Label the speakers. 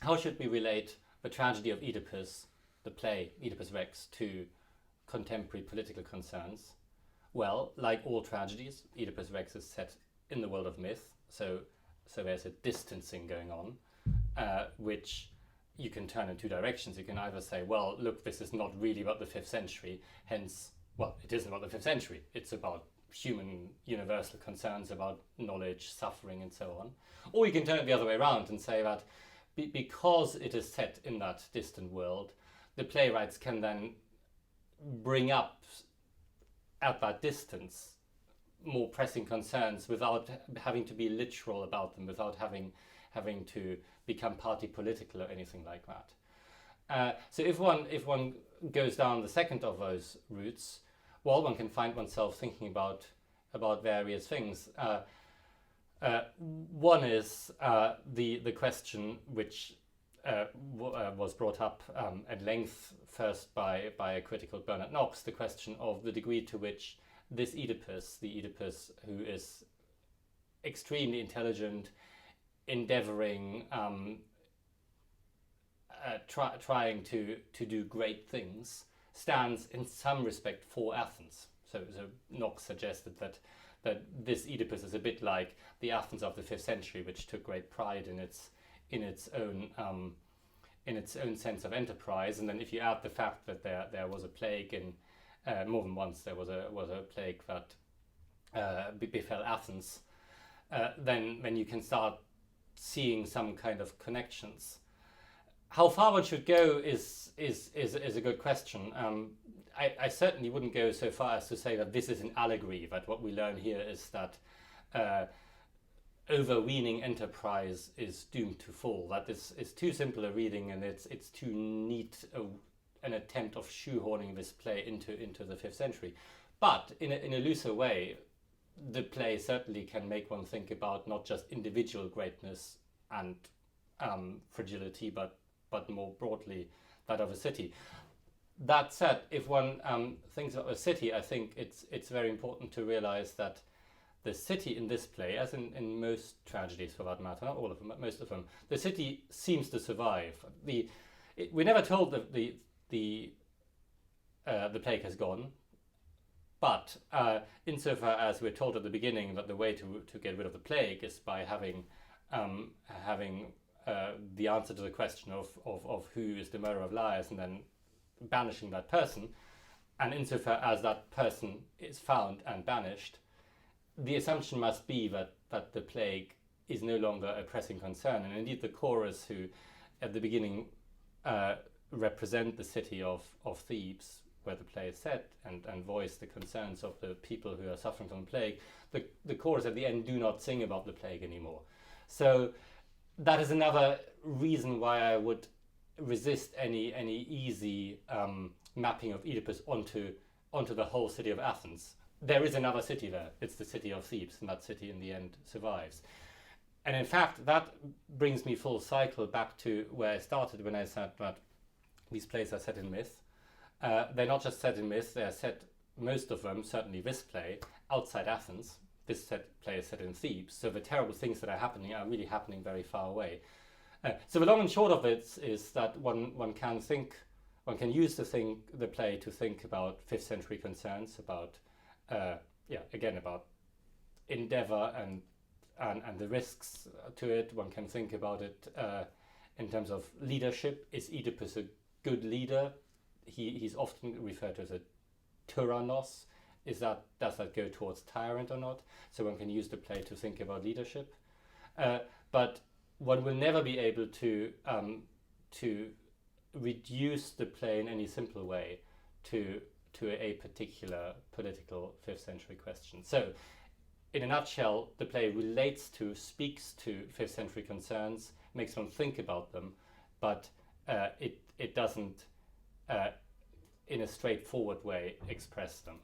Speaker 1: how should we relate the tragedy of Oedipus, the play Oedipus Rex, to contemporary political concerns? Well, like all tragedies, Oedipus Rex is set in the world of myth, so there's a distancing going on, which you can turn in two directions. You can either say, well, look, this is not really about the 5th century, hence, well, it isn't about the 5th century, it's about human universal concerns about knowledge, suffering, and so on. Or you can turn it the other way around and say that because it is set in that distant world, the playwrights can then bring up at that distance more pressing concerns without having to be literal about them, without having to become party political or anything like that. So if one goes down the second of those routes, well, one can find oneself thinking about various things. One is the question which was brought up at length first by a critic called Bernard Knox, the question of the degree to which this Oedipus, the Oedipus who is extremely intelligent, endeavoring, trying to do great things, stands in some respect for Athens. So Knox suggested that this Oedipus is a bit like the Athens of the 5th century, which took great pride in its own sense of enterprise. And then if you add the fact that there was a plague in more than once, there was a plague that befell Athens, then you can start seeing some kind of connections. How far one should go is a good question. I certainly wouldn't go so far as to say that this is an allegory, that what we learn here is that overweening enterprise is doomed to fall. That is too simple a reading, and it's too neat an attempt of shoehorning this play into the 5th century. But in a looser way, the play certainly can make one think about not just individual greatness and fragility, but more broadly that of a city. That said, if one thinks of a city, I think it's very important to realize that the city in this play, as in most tragedies for that matter, not all of them, but most of them, the city seems to survive. We're never told that the plague has gone, but insofar as we're told at the beginning that the way to get rid of the plague is by having the answer to the question of who is the murderer of Laius, and then banishing that person, and insofar as that person is found and banished, the assumption must be that the plague is no longer a pressing concern. And indeed the chorus, who at the beginning represent the city of Thebes, where the play is set, and voice the concerns of the people who are suffering from the plague, the chorus at the end do not sing about the plague anymore. So that is another reason why I would resist any easy mapping of Oedipus onto the whole city of Athens. There is another city there. It's the city of Thebes, and that city in the end survives. And in fact, that brings me full cycle back to where I started when I said that these plays are set in myth. They're not just set in myth, they're set, most of them, certainly this play, outside Athens. This play is set in Thebes, so the terrible things that are happening are really happening very far away. So the long and short of it is that one can use the play to think about 5th century concerns, about about endeavor and the risks to it. One can think about it in terms of leadership. Is Oedipus a good leader? He's often referred to as a tyrannos. Does that go towards tyrant or not? So one can use the play to think about leadership, but one will never be able to reduce the play in any simple way to a particular political 5th century question. So, in a nutshell, the play speaks to 5th century concerns, makes one think about them, but it doesn't, in a straightforward way, express them.